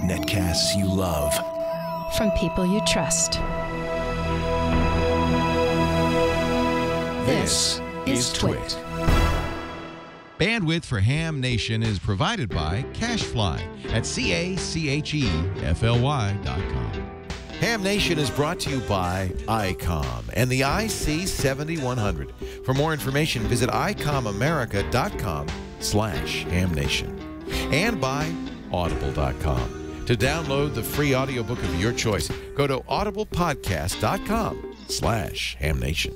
Netcasts you love. From people you trust. This is TWiT. Bandwidth for Ham Nation is provided by Cachefly at CACHEFLY.com. Ham Nation is brought to you by Icom and the IC7100. For more information, visit icomamerica.com/hamnation. And by audible.com. To download the free audiobook of your choice, go to audiblepodcast.com/hamnation.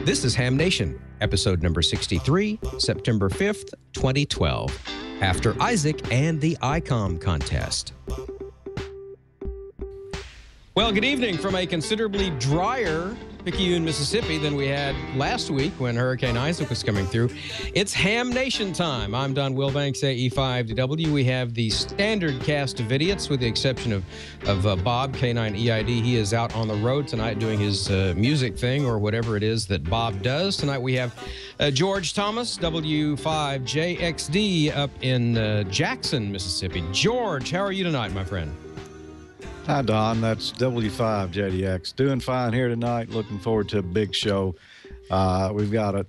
This is Ham Nation, episode number 63, September 5th, 2012, after Isaac and the Icom contest. Well, good evening from a considerably drier Picayune, Mississippi than we had last week when Hurricane Isaac was coming through. It's Ham Nation time. I'm Don Wilbanks, AE5W. We have the standard cast of idiots with the exception of Bob, K9EID. He is out on the road tonight doing his music thing or whatever it is that Bob does. Tonight we have George Thomas, W5JXD up in Jackson, Mississippi. George, how are you tonight, my friend? Hi, Don. That's W5JDX. Doing fine here tonight. Looking forward to a big show. We've got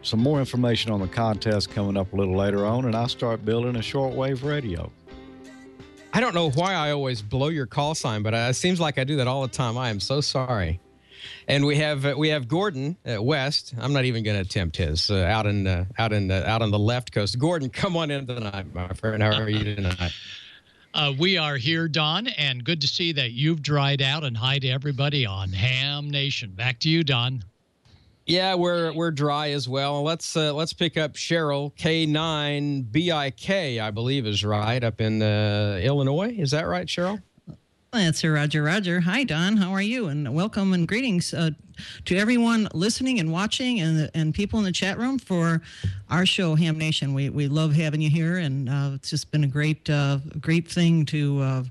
some more information on the contest coming up a little later on, and I'll start building a shortwave radio. I don't know why I always blow your call sign, but it seems like I do that all the time. I am so sorry. And we have Gordon West. I'm not even going to attempt his out on the left coast. Gordon, come on in tonight, my friend. How are you tonight? We are here, Don, and good to see that you've dried out, and hi to everybody on Ham Nation. Back to you, Don. Yeah, we're dry as well. Let's pick up Cheryl, K9BIK, I believe is right, up in Illinois. Is that right, Cheryl? That's Roger. Roger. Hi, Don. How are you? And welcome and greetings to everyone listening and watching and people in the chat room for our show, Ham Nation. We love having you here, and it's just been a great thing to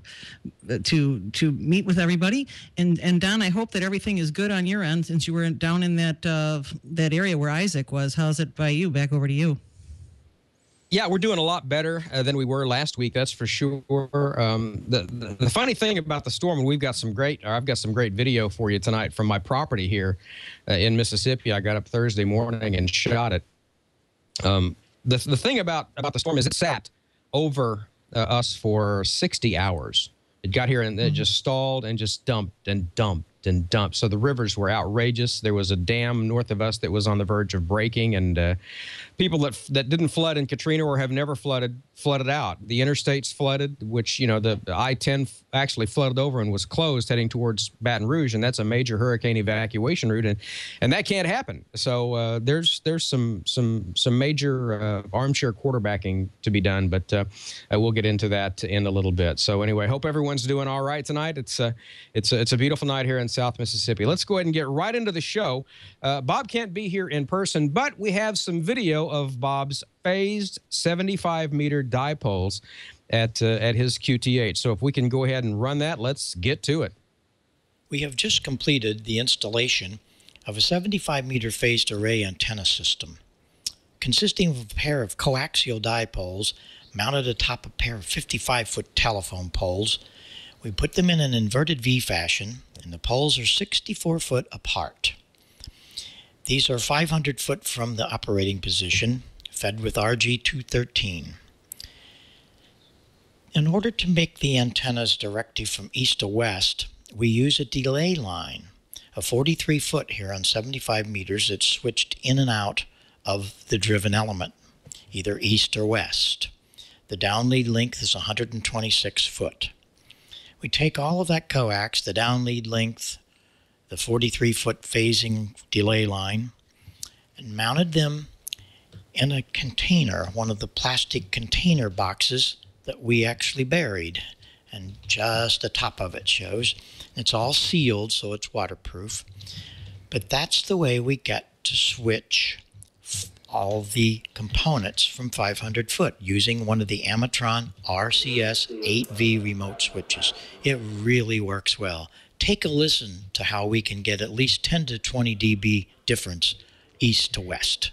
meet with everybody. And Don, I hope that everything is good on your end since you were down in that area where Isaac was. How's it by you? Back over to you. Yeah, we're doing a lot better than we were last week. That's for sure. The funny thing about the storm, and I've got some great video for you tonight from my property here in Mississippi. I got up Thursday morning and shot it. The thing about the storm is it sat over us for 60 hours. It got here and it just stalled and just dumped and dumped and dumped. So the rivers were outrageous. There was a dam north of us that was on the verge of breaking, and people that didn't flood in Katrina or have never flooded out. The interstates flooded, which, you know, the I-10 actually flooded over and was closed heading towards Baton Rouge, and that's a major hurricane evacuation route, and that can't happen. So there's some major armchair quarterbacking to be done, but we'll get into that in a little bit. So anyway, hope everyone's doing all right tonight. It's a beautiful night here in South Mississippi. Let's go ahead and get right into the show. Bob can't be here in person, but we have some video of Bob's phased 75-meter dipoles at his QTH. So if we can go ahead and run that, let's get to it. We have just completed the installation of a 75-meter phased array antenna system, consisting of a pair of coaxial dipoles mounted atop a pair of 55-foot telephone poles. We put them in an inverted V fashion, and the poles are 64 foot apart. These are 500 foot from the operating position, fed with RG213. In order to make the antennas directive from east to west, we use a delay line of 43 foot here on 75 meters that's switched in and out of the driven element, either east or west. The downlead length is 126 foot. We take all of that coax, the downlead length, the 43-foot phasing delay line, and mounted them in a container, one of the plastic container boxes that we actually buried. And just the top of it shows. It's all sealed, so it's waterproof. But that's the way we get to switch all the components from 500 foot using one of the Amatron RCS 8V remote switches. It really works well. Take a listen to how we can get at least 10 to 20 dB difference east to west.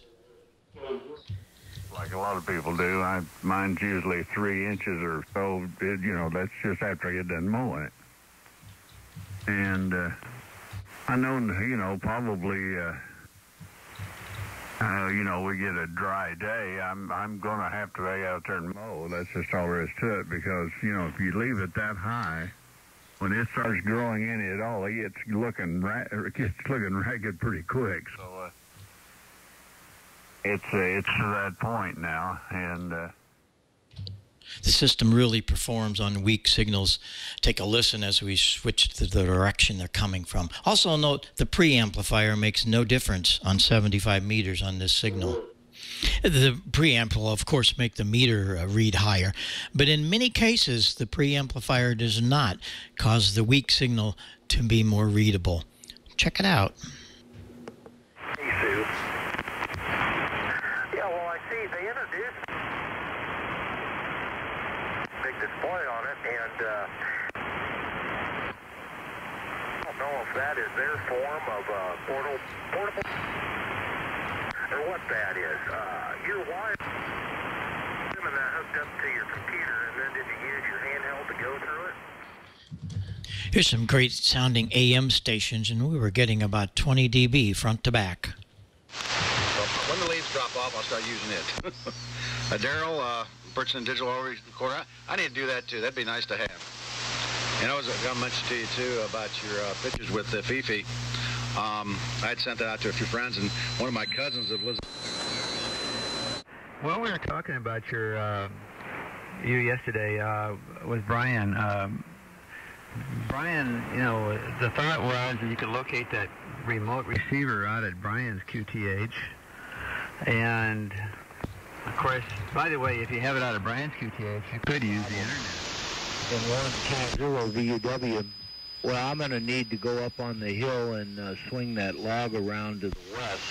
Like a lot of people do, mine's usually 3 inches or so. That's just after I get done mowing it. And I know, probably, we get a dry day. I'm going to have to lay out there and mow. That's just all there is to it, because, if you leave it that high, when it starts growing in it all, it gets looking ragged pretty quick. So it's to that point now, and the system really performs on weak signals. Take a listen as we switch to the direction they're coming from. Also note the preamplifier makes no difference on 75 meters on this signal. The preamp will, of course, make the meter read higher, but in many cases, the preamplifier does not cause the weak signal to be more readable. Check it out. Hey, Sue. Yeah, well, I see they introduced a big display on it, and I don't know if that is their form of portable, or what that is. Your wire, and that hooked up to your computer, and then did you use your handheld to go through it? Here's some great sounding AM stations, and we were getting about 20 dB front to back. Well, when the leads drop off, I'll start using it. Daryl, purchasing digital recorder, I need to do that too. That'd be nice to have. And I was going to mention to you too about your pictures with Fifi. I had sent that out to a few friends, and one of my cousins that lives. Well, we were talking about you yesterday with Brian. Brian, the thought was that you could locate that remote receiver out at Brian's QTH, and of course, by the way, if you have it out of Brian's QTH, you could use the internet. In 1.0 VUW. Well, I'm going to need to go up on the hill and swing that log around to the west,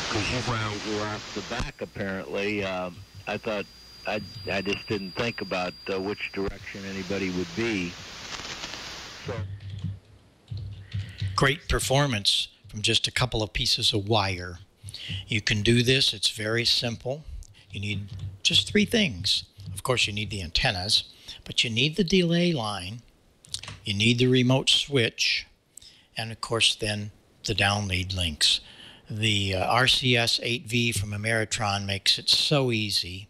because you guys were off the back, apparently. I thought, I just didn't think about which direction anybody would be. So. Great performance from just a couple of pieces of wire. You can do this. It's very simple. You need just 3 things. Of course, you need the antennas, but you need the delay line. You need the remote switch, and of course then the downlead links. The RCS 8V from Ameritron makes it so easy,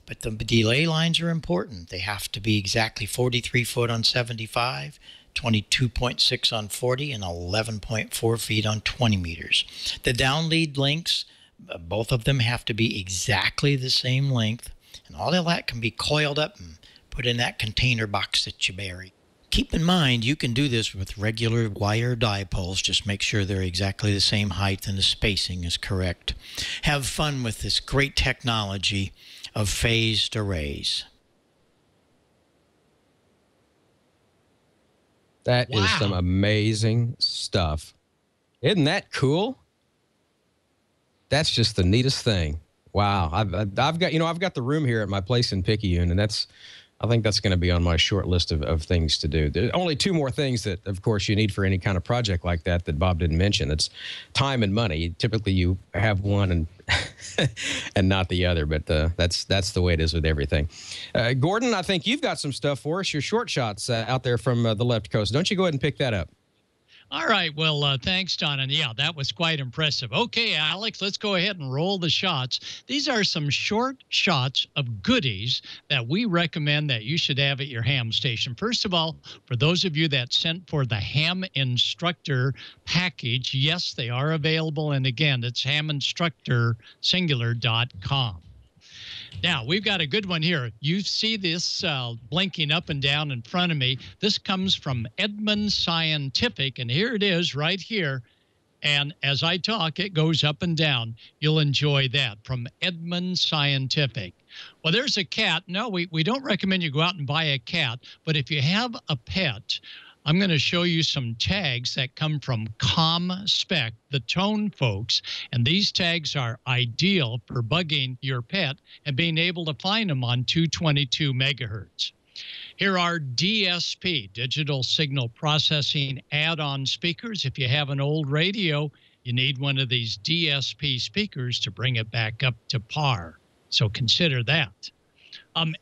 but the delay lines are important. They have to be exactly 43 foot on 75, 22.6 on 40, and 11.4 feet on 20 meters. The downlead links, both of them have to be exactly the same length, and all of that can be coiled up and put in that container box that you bury. Keep in mind, you can do this with regular wire dipoles. Just make sure they're exactly the same height and the spacing is correct. Have fun with this great technology of phased arrays. That is some amazing stuff. Isn't that cool? That's just the neatest thing. Wow. I've got the room here at my place in Picayune, and I think that's going to be on my short list of things to do. There's only 2 more things that, of course, you need for any kind of project like that Bob didn't mention. It's time and money. Typically, you have one and and not the other, but that's the way it is with everything. Gordon, I think you've got some stuff for us. Your short shots out there from the left coast. Don't you go ahead and pick that up? All right. Well, thanks, Don. And yeah, that was quite impressive. Okay, Alex, let's go ahead and roll the shots. These are some short shots of goodies that we recommend that you should have at your ham station. First of all, for those of you that sent for the ham instructor package, yes, they are available. And again, it's haminstructorsingular.com. Now, we've got a good one here. You see this blinking up and down in front of me. This comes from Edmund Scientific, and here it is right here. And as I talk, it goes up and down. You'll enjoy that from Edmund Scientific. Well, there's a cat. No, we don't recommend you go out and buy a cat, but if you have a pet, I'm going to show you some tags that come from ComSpec, the tone folks. And these tags are ideal for bugging your pet and being able to find them on 222 megahertz. Here are DSP, digital signal processing add-on speakers. If you have an old radio, you need one of these DSP speakers to bring it back up to par. So consider that.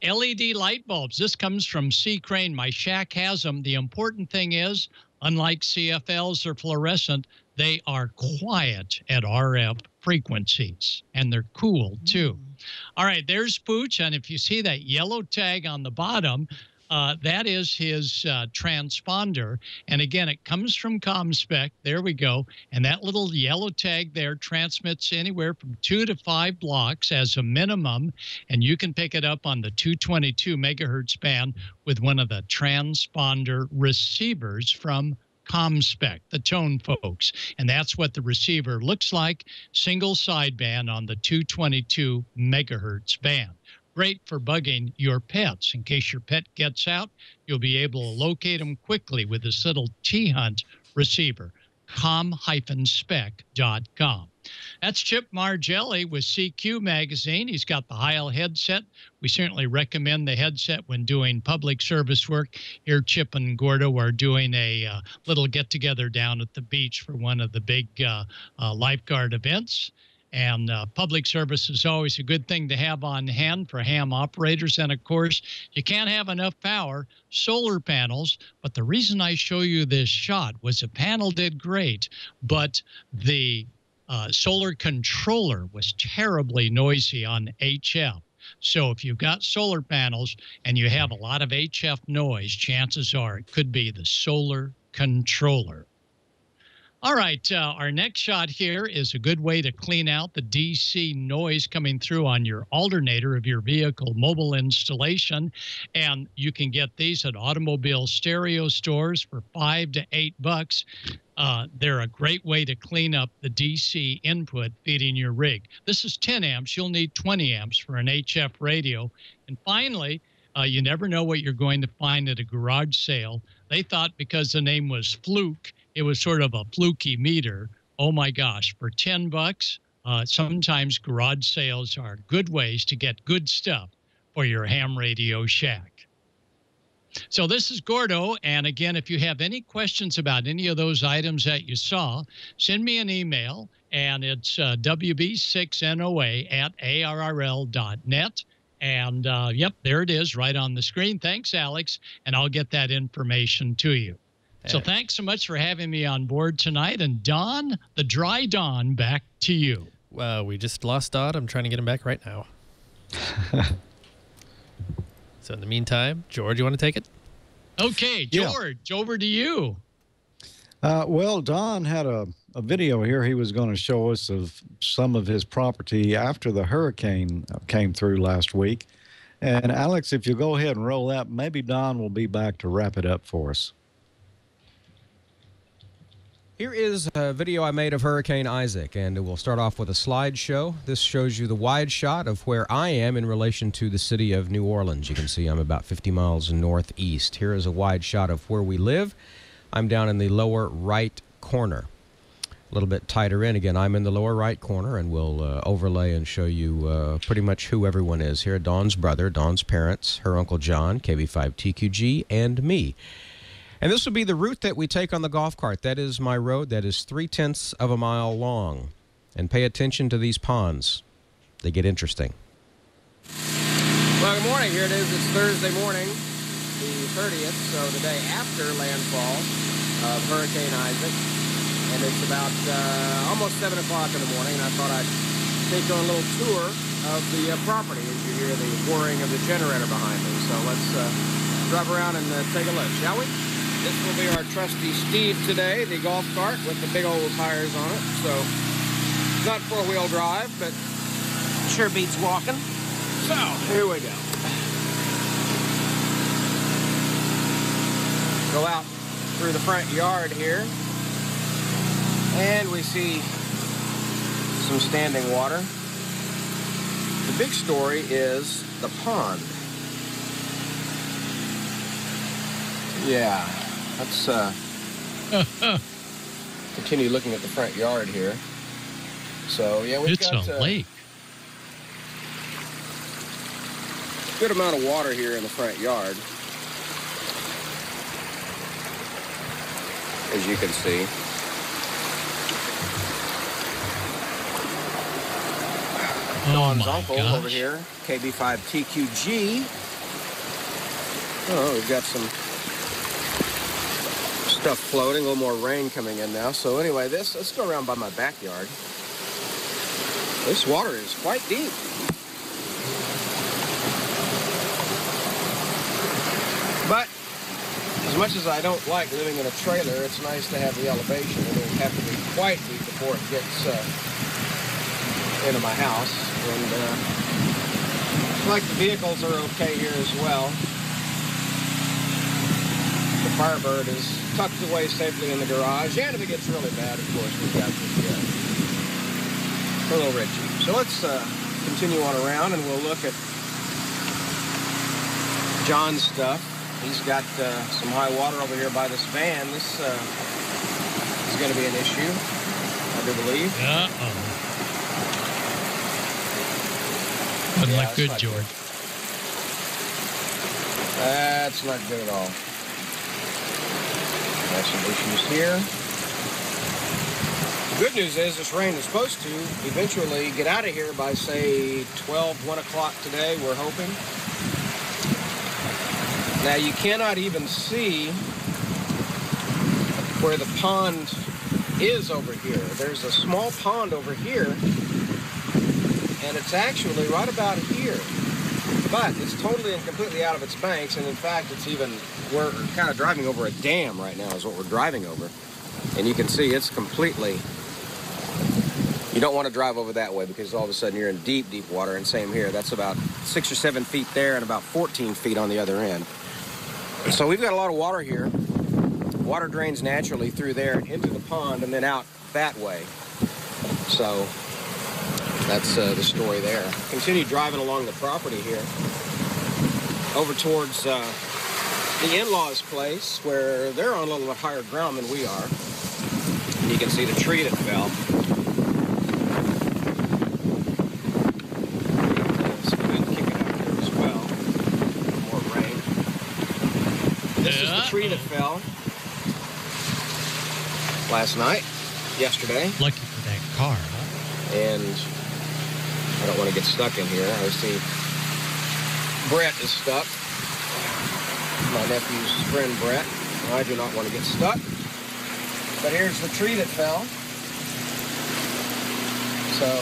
LED light bulbs. This comes from C. Crane. My shack has them. The important thing is, unlike CFLs or fluorescent, they are quiet at RF frequencies, and they're cool too. All right, there's Pooch, and if you see that yellow tag on the bottom, that is his transponder. And again, it comes from ComSpec. There we go. And that little yellow tag there transmits anywhere from 2 to 5 blocks as a minimum. And you can pick it up on the 222 megahertz band with one of the transponder receivers from ComSpec, the tone folks. And that's what the receiver looks like, single sideband on the 222 megahertz band. Great for bugging your pets. In case your pet gets out, you'll be able to locate them quickly with this little T-Hunt receiver, com-spec.com. That's Chip Margelli with CQ Magazine. He's got the Heil headset. We certainly recommend the headset when doing public service work. Here, Chip and Gordo are doing a little get-together down at the beach for one of the big lifeguard events. And public service is always a good thing to have on hand for ham operators. And, of course, you can't have enough power, solar panels. But the reason I show you this shot was the panel did great, but the solar controller was terribly noisy on HF. So if you've got solar panels and you have a lot of HF noise, chances are it could be the solar controller. All right, our next shot here is a good way to clean out the DC noise coming through on your alternator of your vehicle mobile installation. And you can get these at automobile stereo stores for $5 to $8. They're a great way to clean up the DC input feeding your rig. This is 10 amps. You'll need 20 amps for an HF radio. And finally, you never know what you're going to find at a garage sale. They thought because the name was Fluke, it was sort of a fluky meter. Oh my gosh, for $10, sometimes garage sales are good ways to get good stuff for your ham radio shack. So this is Gordo, and again, if you have any questions about any of those items that you saw, send me an email, and it's wb6noa@arrl.net. And, yep, there it is right on the screen. Thanks, Alex, and I'll get that information to you. So thanks so much for having me on board tonight. And Don, the dry Don, back to you. Well, we just lost Don. I'm trying to get him back right now. So in the meantime, George, you want to take it? Okay, George, over to you. Well, Don had a video here he was going to show us of some of his property after the hurricane came through last week. And Alex, if you go ahead and roll that, maybe Don will be back to wrap it up for us. Here is a video I made of Hurricane Isaac, and we'll start off with a slideshow. This shows you the wide shot of where I am in relation to the city of New Orleans. You can see I'm about 50 miles northeast. Here is a wide shot of where we live. I'm down in the lower right corner. A little bit tighter in. Again, I'm in the lower right corner, and we'll overlay and show you pretty much who everyone is here. Dawn's brother, Dawn's parents, her Uncle John, KB5TQG, and me. And this will be the route that we take on the golf cart. That is my road. That is 3/10 of a mile long. And pay attention to these ponds. They get interesting. Well, good morning. Here it is. It's Thursday morning, the 30th, so the day after landfall of Hurricane Isaac. And it's about almost 7 o'clock in the morning, and I thought I'd take you on a little tour of the property as you hear the whirring of the generator behind me. So let's drive around and take a look, shall we? This will be our trusty Steve today, the golf cart with the big old tires on it. So, not four-wheel drive, but sure beats walking. So, here we go. Go out through the front yard here, and we see some standing water. The big story is the pond. Yeah. let's continue looking at the front yard here. So, yeah, we've got a lake. Good amount of water here in the front yard, as you can see. Dawn's uncle over here, KB5TQG. Oh, we've got some stuff floating, a little more rain coming in now. So anyway, let's go around by my backyard. This water is quite deep. But as much as I don't like living in a trailer, it's nice to have the elevation. It will have to be quite deep before it gets into my house. And like the vehicles are okay here as well. The Firebird is tucked away safely in the garage. And if it gets really bad, of course, we've got the little red Jeep. So let's continue on around and we'll look at John's stuff. He's got some high water over here by this van. This is going to be an issue, I do believe. Doesn't look good, George. That's not good at all. Got some issues here. The good news is this rain is supposed to eventually get out of here by, say, 1 o'clock today, we're hoping. Now, you cannot even see where the pond is over here. There's a small pond over here, and it's actually right about here. But it's totally and completely out of its banks, and in fact, we're kind of driving over a dam right now is what we're driving over. And you can see it's completely, you don't want to drive over that way because all of a sudden you're in deep, deep water, and same here. That's about 6 or 7 feet there and about 14 feet on the other end. So we've got a lot of water here. Water drains naturally through there into the pond and then out that way. So that's the story there. Continue driving along the property here. Over towards the in-laws' place where they're on a little bit higher ground than we are. And you can see the tree that fell. This is the tree that fell last night, yesterday. Lucky for that car, huh? And I don't want to get stuck in here. I see Brett is stuck. My nephew's friend Brett. I do not want to get stuck. But here's the tree that fell. So,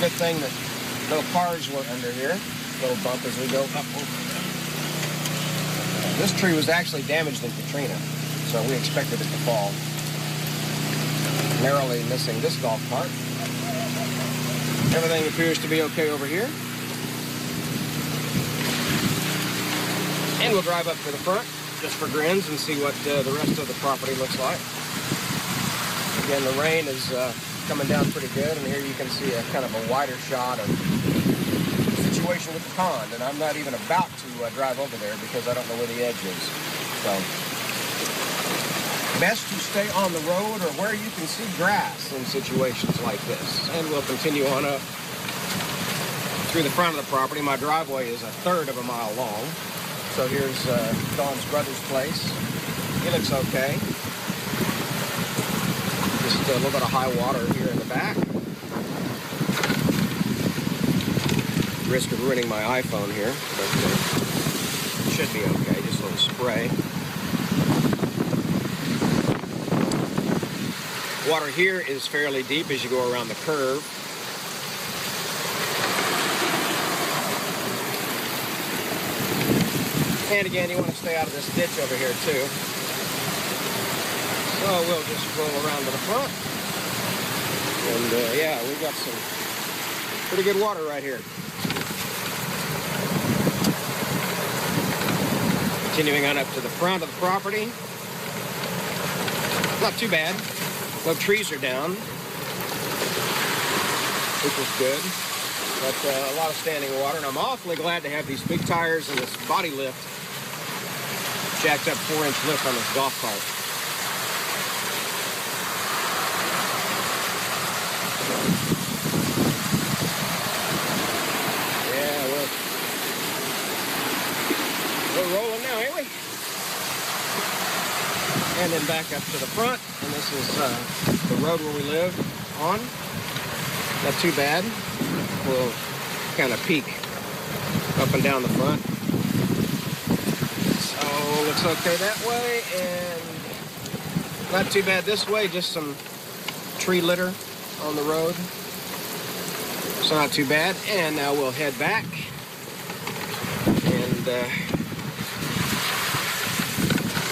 good thing that no cars were under here. Little bump as we go up over there. This tree was actually damaged in Katrina, so we expected it to fall. Narrowly missing this golf cart. Everything appears to be okay over here. And we'll drive up to the front just for grins and see what the rest of the property looks like. Again, the rain is coming down pretty good, and here you can see a kind of a wider shot of the situation with the pond. And I'm not even about to drive over there because I don't know where the edge is. So, best to stay on the road or where you can see grass in situations like this. And we'll continue on up through the front of the property. My driveway is 1/3 of a mile long. So here's Dawn's brother's place. He looks okay. Just a little bit of high water here in the back. Risk of ruining my iPhone here, but it should be okay. Just a little spray. Water here is fairly deep as you go around the curve. And again, you want to stay out of this ditch over here too. So we'll just roll around to the front. And yeah, we've got some pretty good water right here. Continuing on up to the front of the property. Not too bad. No trees are down, which is good. But a lot of standing water, and I'm awfully glad to have these big tires and this body lift jacked up 4-inch lift on this golf cart. Yeah, we're rolling now, ain't we? And then back up to the front, and this is the road where we live on. Not too bad. We'll kind of peak up and down the front. So looks okay that way, and not too bad this way, just some tree litter on the road. So not too bad. And now we'll head back and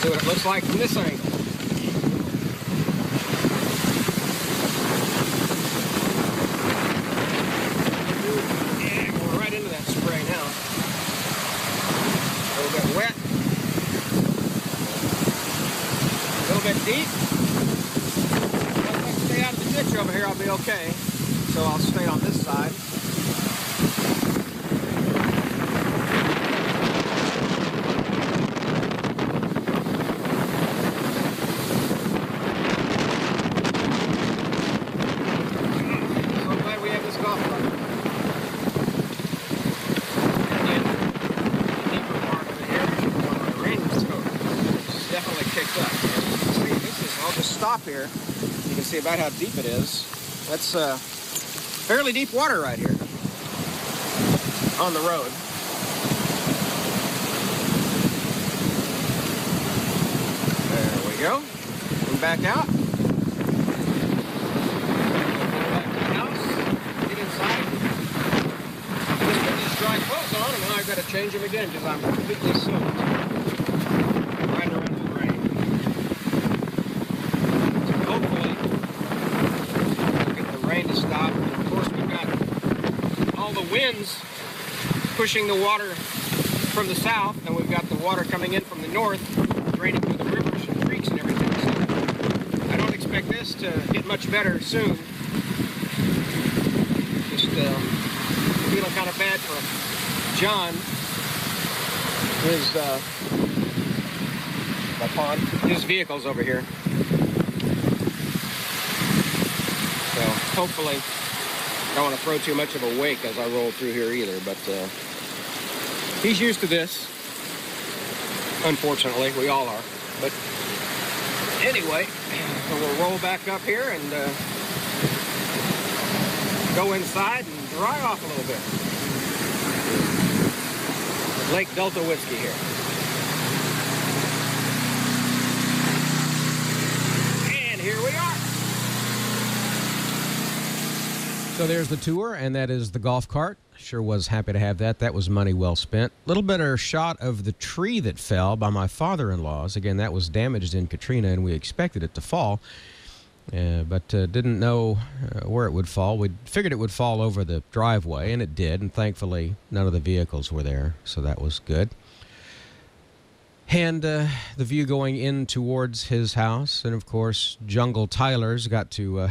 see what it looks like from this angle. Yeah, going right into that spray now. A little bit wet. A little bit deep. If I stay out of the ditch over here, I'll be okay. So I'll stay on this side. Here, you can see about how deep it is. That's fairly deep water right here on the road. There we go. And back out. House. Get inside. Just put these dry clothes on, and now I've got to change them again because I'm completely soaked. Right around the rain. To stop. And of course, we've got all the winds pushing the water from the south, and we've got the water coming in from the north, draining through the rivers and creeks and everything. So I don't expect this to get much better soon. Just feeling kind of bad for John. My pond. His vehicle's over here. So hopefully, I don't want to throw too much of a wake as I roll through here either, but he's used to this. Unfortunately, we all are. But anyway, we'll roll back up here and go inside and dry off a little bit. Lake Delta whiskey here. And here we are. So there's the tour, and that is the golf cart. Sure was happy to have that. That was money well spent. Little better shot of the tree that fell by my father-in-law's. Again, that was damaged in Katrina, and we expected it to fall, but didn't know where it would fall. We figured it would fall over the driveway, and it did, and thankfully none of the vehicles were there, so that was good. And the view going in towards his house, and of course, Jungle Tyler's got to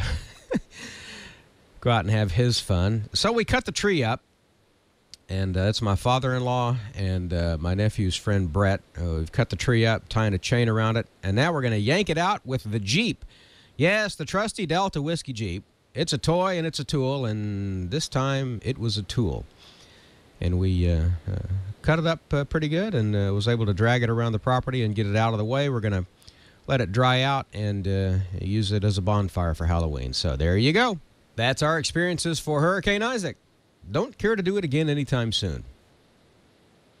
go out and have his fun. So we cut the tree up, and it's my father-in-law and my nephew's friend Brett. We've cut the tree up, tying a chain around it, and now we're going to yank it out with the Jeep. Yes, the trusty Delta Whiskey Jeep. It's a toy and it's a tool, and this time it was a tool. And we cut it up pretty good and was able to drag it around the property and get it out of the way. We're going to let it dry out and use it as a bonfire for Halloween. So there you go. That's our experiences for Hurricane Isaac. Don't care to do it again anytime soon.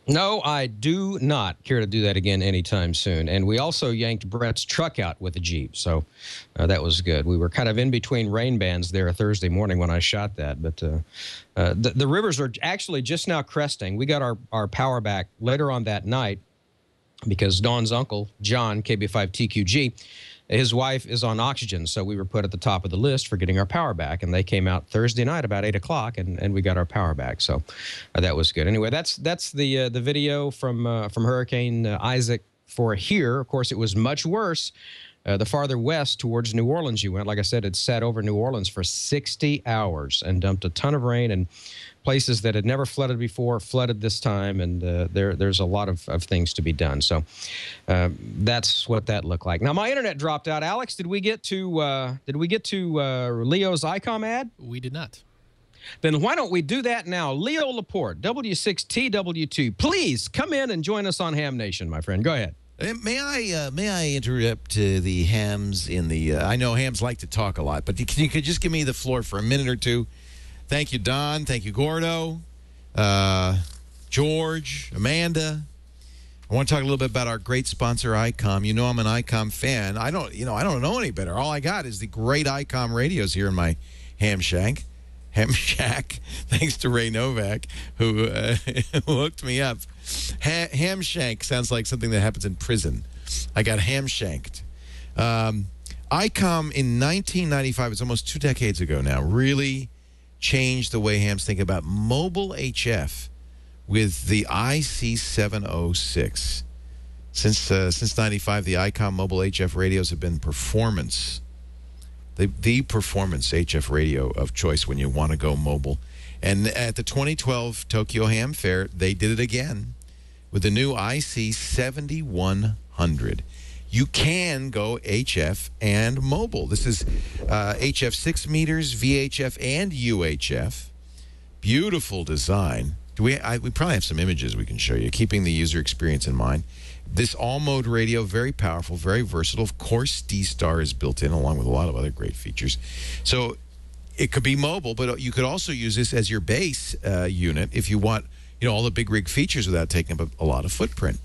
No, I do not care to do that again anytime soon. And we also yanked Brett's truck out with a Jeep, so that was good. We were kind of in between rain bands there Thursday morning when I shot that, but the rivers are actually just now cresting. We got our power back later on that night because Dawn's uncle, John, KB5TQG, his wife is on oxygen, so we were put at the top of the list for getting our power back, and they came out Thursday night about 8 o'clock, and we got our power back, so that was good. Anyway, that's the video from Hurricane Isaac for here. Of course, it was much worse The farther west towards New Orleans you went, like I said, it sat over New Orleans for 60 hours and dumped a ton of rain, and places that had never flooded before flooded this time, and there's a lot of things to be done. So that's what that looked like. Now, my internet dropped out. Alex, did we get to Leo's Icom ad? We did not. Then why don't we do that now? Leo Laporte, W6TW2, please come in and join us on Ham Nation, my friend. Go ahead. May I interrupt the hams in the? I know hams like to talk a lot, but you could just give me the floor for a minute or two. Thank you, Don. Thank you, Gordo, George, Amanda. I want to talk a little bit about our great sponsor, Icom. You know I'm an Icom fan. I don't know any better. All I got is the great Icom radios here in my ham shack. Thanks to Ray Novak, who hooked me up. Ham shank sounds like something that happens in prison. I got ham shanked. Icom in 1995, it's almost 2 decades ago now, really changed the way hams think about mobile HF with the IC706. Since 95, the Icom mobile HF radios have been performance. The performance HF radio of choice when you want to go mobile. And at the 2012 Tokyo Ham Fair, they did it again with the new IC7100. You can go HF and mobile. This is HF 6 meters, VHF, and UHF. Beautiful design. We probably have some images we can show you, keeping the user experience in mind. This all-mode radio, very powerful, very versatile. Of course, D-Star is built in, along with a lot of other great features. So it could be mobile, but you could also use this as your base unit if you want, all the big rig features without taking up a lot of footprint.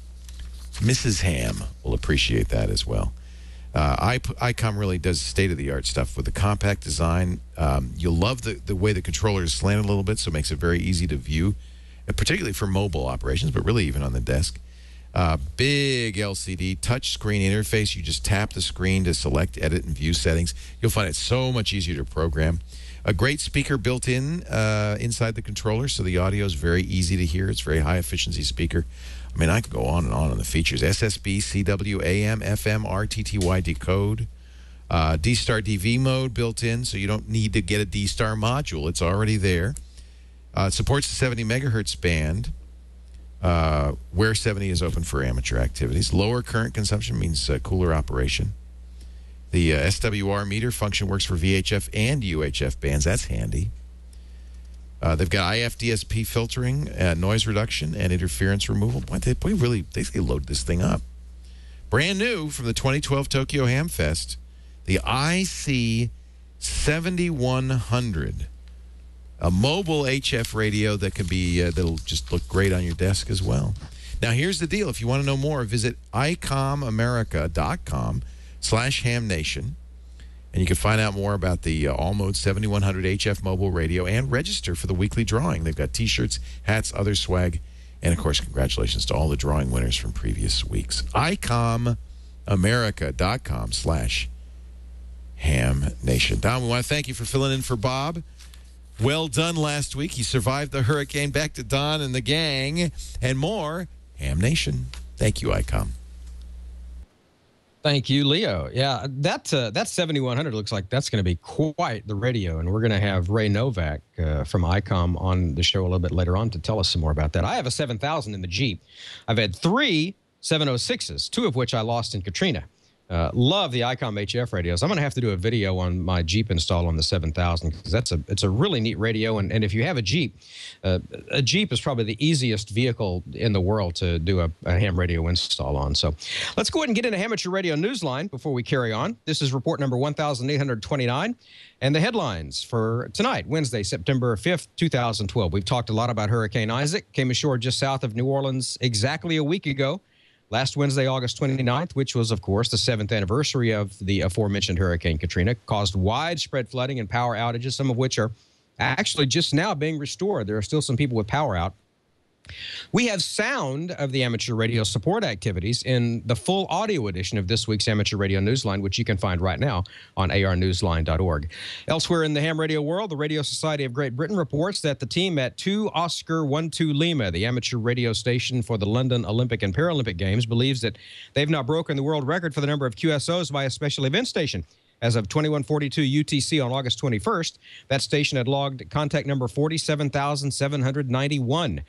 Mrs. Ham will appreciate that as well. Icom really does state-of-the-art stuff with the compact design. You'll love the way the controller is slanted a little bit, so it makes it very easy to view, particularly for mobile operations, but really even on the desk. Big LCD touchscreen interface. You just tap the screen to select, edit, and view settings. You'll find it so much easier to program. A great speaker built in inside the controller, so the audio is very easy to hear. It's a very high-efficiency speaker. I mean, I could go on the features. SSB, CW, AM, FM, RTTY decode. D-Star DV mode built in, so you don't need to get a D-Star module. It's already there. It supports the 70 megahertz band, where 70 is open for amateur activities. Lower current consumption means cooler operation. The SWR meter function works for VHF and UHF bands. That's handy. They've got IF-DSP filtering, noise reduction, and interference removal. Boy, they load this thing up. Brand new from the 2012 Tokyo Ham Fest, the IC7100. A mobile HF radio that can be that'll just look great on your desk as well. Now, here's the deal. If you want to know more, visit icomamerica.com/hamnation, and you can find out more about the all-mode 7100 HF mobile radio and register for the weekly drawing. They've got T-shirts, hats, other swag, and, of course, congratulations to all the drawing winners from previous weeks. icomamerica.com/hamnation. Don, we want to thank you for filling in for Bob. Well done last week. He survived the hurricane. Back to Don and the gang and more. Ham Nation. Thank you, Icom. Thank you, Leo. Yeah, that 7100 looks like that's going to be quite the radio, and we're going to have Ray Novak from Icom on the show a little bit later on to tell us some more about that. I have a 7000 in the Jeep. I've had 3 706s, 2 of which I lost in Katrina. Love the Icom HF radios. I'm going to have to do a video on my Jeep install on the 7000 because it's a really neat radio. And if you have a Jeep is probably the easiest vehicle in the world to do a ham radio install on. So let's go ahead and get into Amateur Radio Newsline before we carry on. This is report number 1829. And the headlines for tonight, Wednesday, September 5th, 2012. We've talked a lot about Hurricane Isaac. Came ashore just south of New Orleans exactly a week ago. Last Wednesday, August 29th, which was, of course, the 7th anniversary of the aforementioned Hurricane Katrina, caused widespread flooding and power outages, some of which are actually just now being restored. There are still some people with power out. We have sound of the amateur radio support activities in the full audio edition of this week's Amateur Radio Newsline, which you can find right now on arnewsline.org. Elsewhere in the ham radio world, the Radio Society of Great Britain reports that the team at 2 Oscar 12 Lima, the amateur radio station for the London Olympic and Paralympic Games, believes that they've now broken the world record for the number of QSOs by a special event station. As of 2142 UTC on August 21st, that station had logged contact number 47,791.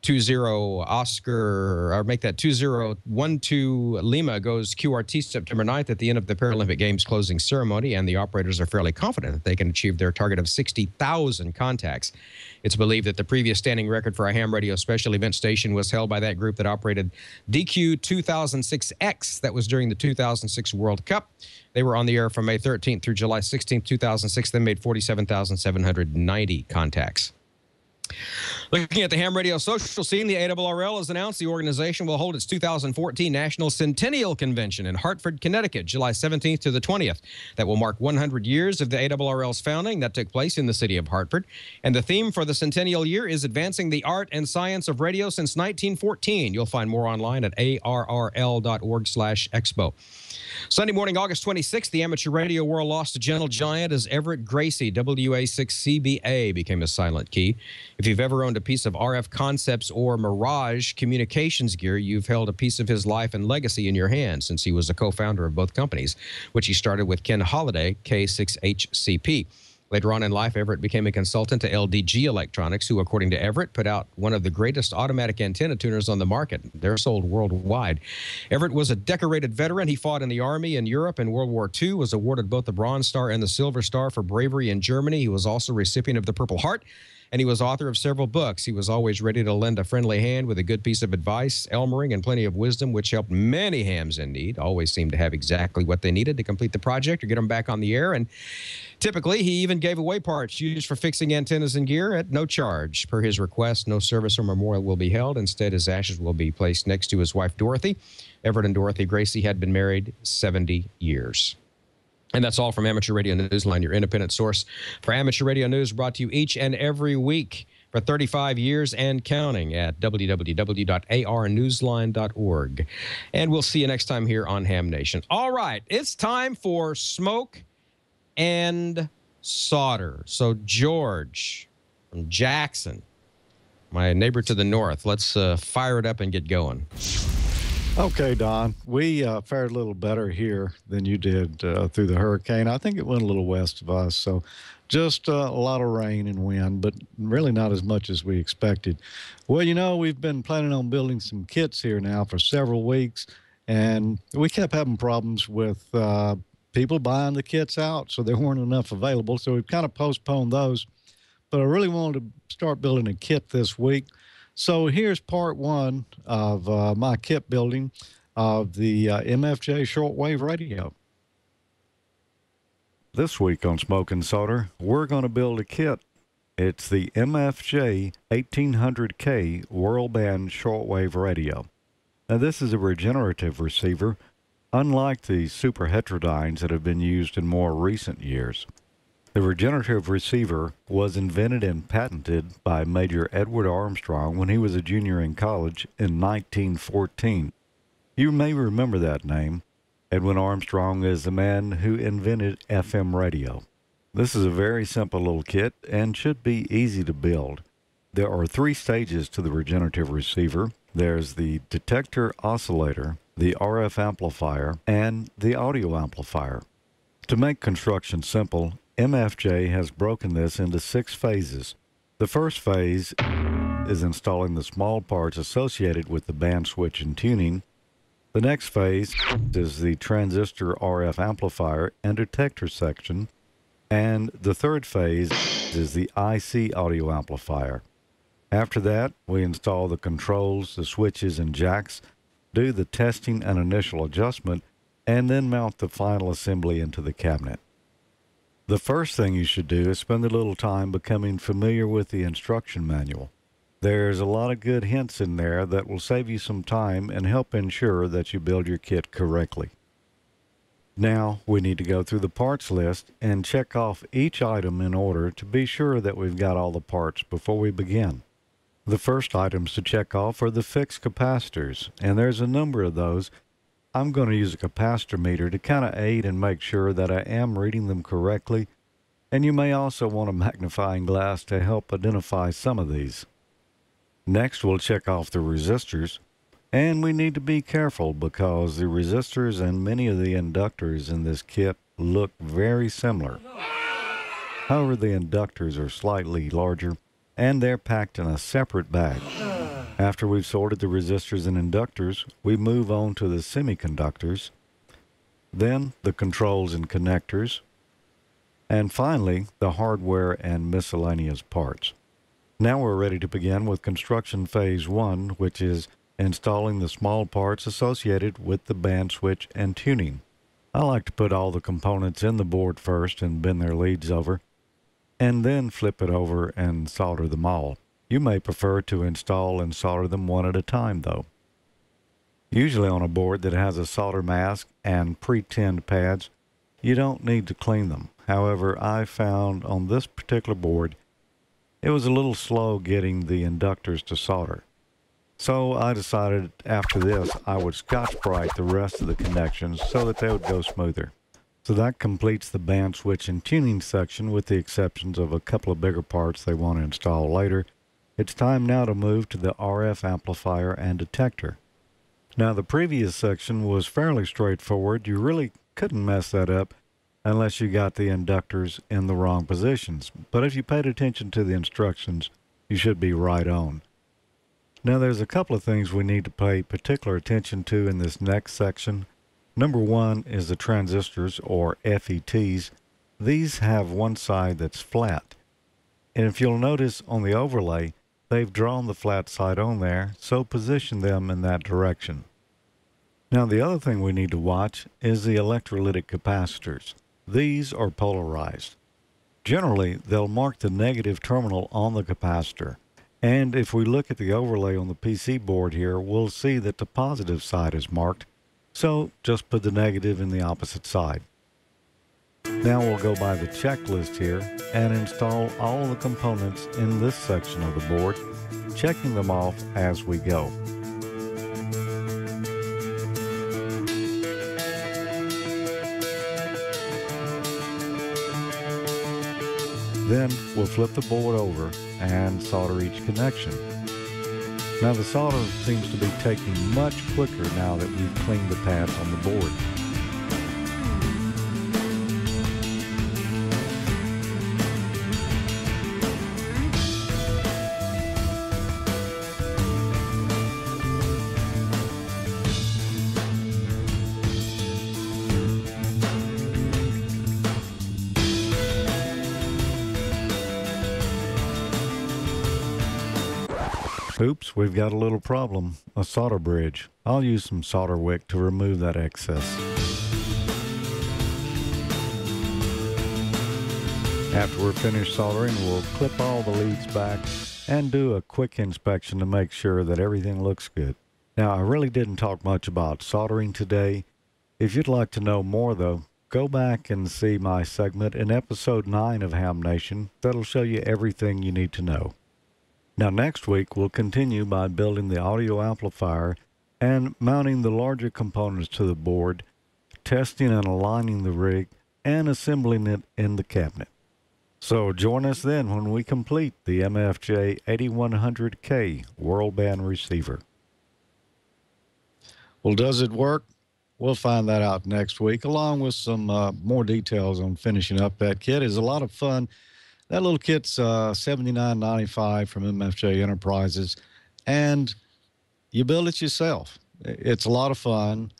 20 Oscar, or make that 2012 Lima goes QRT September 9th at the end of the Paralympic Games closing ceremony, and the operators are fairly confident that they can achieve their target of 60,000 contacts. It's believed that the previous standing record for a ham radio special event station was held by that group that operated DQ 2006X. That was during the 2006 World Cup. They were on the air from May 13th through July 16th, 2006. They made 47,790 contacts. Looking at the ham radio social scene, the ARRL has announced the organization will hold its 2014 National Centennial Convention in Hartford, Connecticut, July 17th to the 20th. That will mark 100 years of the ARRL's founding. That took place in the city of Hartford. And the theme for the centennial year is Advancing the Art and Science of Radio since 1914. You'll find more online at arrl.org/expo. Sunday morning, August 26th, the amateur radio world lost a gentle giant as Everett Gracie, WA6CBA, became a silent key. If you've ever owned a piece of RF Concepts or Mirage communications gear, you've held a piece of his life and legacy in your hands, since he was a co-founder of both companies, which he started with Ken Holliday, K6HCP. Later on in life, Everett became a consultant to LDG Electronics, who, according to Everett, put out one of the greatest automatic antenna tuners on the market. They're sold worldwide. Everett was a decorated veteran. He fought in the Army in Europe in World War II, was awarded both the Bronze Star and the Silver Star for bravery in Germany. He was also recipient of the Purple Heart, and he was author of several books. He was always ready to lend a friendly hand with a good piece of advice, elmering, and plenty of wisdom, which helped many hams in need. Always seemed to have exactly what they needed to complete the project or get them back on the air. And typically, he even gave away parts used for fixing antennas and gear at no charge. Per his request, no service or memorial will be held. Instead, his ashes will be placed next to his wife, Dorothy. Everett and Dorothy Gracie had been married 70 years. And that's all from Amateur Radio Newsline, your independent source for amateur radio news, brought to you each and every week for 35 years and counting at www.arnewsline.org. And we'll see you next time here on Ham Nation. All right, it's time for Smoke and Solder. So George from Jackson, my neighbor to the north, let's fire it up and get going. Okay, Don, we fared a little better here than you did through the hurricane. I think it went a little west of us, so just a lot of rain and wind, but really not as much as we expected. Well, you know, we've been planning on building some kits here now for several weeks, and we kept having problems with people buying the kits out, so there weren't enough available, so we've kind of postponed those. But I really wanted to start building a kit this week. So here's part one of my kit building of the MFJ shortwave radio. This week on Smoke and Solder, we're going to build a kit. It's the MFJ 1800K World Band shortwave radio. Now this is a regenerative receiver, unlike the super heterodynes that have been used in more recent years. The regenerative receiver was invented and patented by Major Edward Armstrong when he was a junior in college in 1914. You may remember that name. Edwin Armstrong is the man who invented FM radio. This is a very simple little kit and should be easy to build. There are 3 stages to the regenerative receiver. There's the detector oscillator, the RF amplifier, and the audio amplifier. To make construction simple, MFJ has broken this into 6 phases. The first phase is installing the small parts associated with the band switch and tuning. The next phase is the transistor RF amplifier and detector section. And the third phase is the IC audio amplifier. After that, we install the controls, the switches, and jacks, do the testing and initial adjustment, and then mount the final assembly into the cabinet. The first thing you should do is spend a little time becoming familiar with the instruction manual. There's a lot of good hints in there that will save you some time and help ensure that you build your kit correctly. Now we need to go through the parts list and check off each item in order to be sure that we've got all the parts before we begin. The first items to check off are the fixed capacitors, and there's a number of those. I'm going to use a capacitor meter to kind of aid and make sure that I am reading them correctly, and you may also want a magnifying glass to help identify some of these. Next, we'll check off the resistors, and we need to be careful because the resistors and many of the inductors in this kit look very similar. However, the inductors are slightly larger, and they're packed in a separate bag. After we've sorted the resistors and inductors, we move on to the semiconductors, then the controls and connectors, and finally the hardware and miscellaneous parts. Now we're ready to begin with construction phase 1, which is installing the small parts associated with the band switch and tuning. I like to put all the components in the board first and bend their leads over, and then flip it over and solder them all. You may prefer to install and solder them one at a time though. Usually on a board that has a solder mask and pre-tinned pads, you don't need to clean them. However, I found on this particular board it was a little slow getting the inductors to solder. So I decided after this I would Scotch-Brite the rest of the connections so that they would go smoother. So that completes the band switch and tuning section with the exceptions of a couple of bigger parts they want to install later. It's time now to move to the RF amplifier and detector. Now the previous section was fairly straightforward. You really couldn't mess that up unless you got the inductors in the wrong positions. But if you paid attention to the instructions, you should be right on. Now there's a couple of things we need to pay particular attention to in this next section. Number one is the transistors, or FETs. These have one side that's flat. And if you'll notice on the overlay, they've drawn the flat side on there, so position them in that direction. Now the other thing we need to watch is the electrolytic capacitors. These are polarized. Generally, they'll mark the negative terminal on the capacitor. And if we look at the overlay on the PC board here, we'll see that the positive side is marked. So just put the negative in the opposite side. Now we'll go by the checklist here and install all the components in this section of the board, checking them off as we go. Then we'll flip the board over and solder each connection. Now the solder seems to be taking much quicker now that we've cleaned the pads on the board. Oops, we've got a little problem, a solder bridge. I'll use some solder wick to remove that excess. After we're finished soldering, we'll clip all the leads back and do a quick inspection to make sure that everything looks good. Now, I really didn't talk much about soldering today. If you'd like to know more though, go back and see my segment in episode 9 of Ham Nation. That'll show you everything you need to know. Now next week we'll continue by building the audio amplifier and mounting the larger components to the board, testing and aligning the rig, and assembling it in the cabinet. So join us then when we complete the MFJ 8100K World Band receiver. Well, does it work? We'll find that out next week, along with some more details on finishing up that kit. It's a lot of fun. That little kit's $79.95 from MFJ Enterprises, and you build it yourself. It's a lot of fun.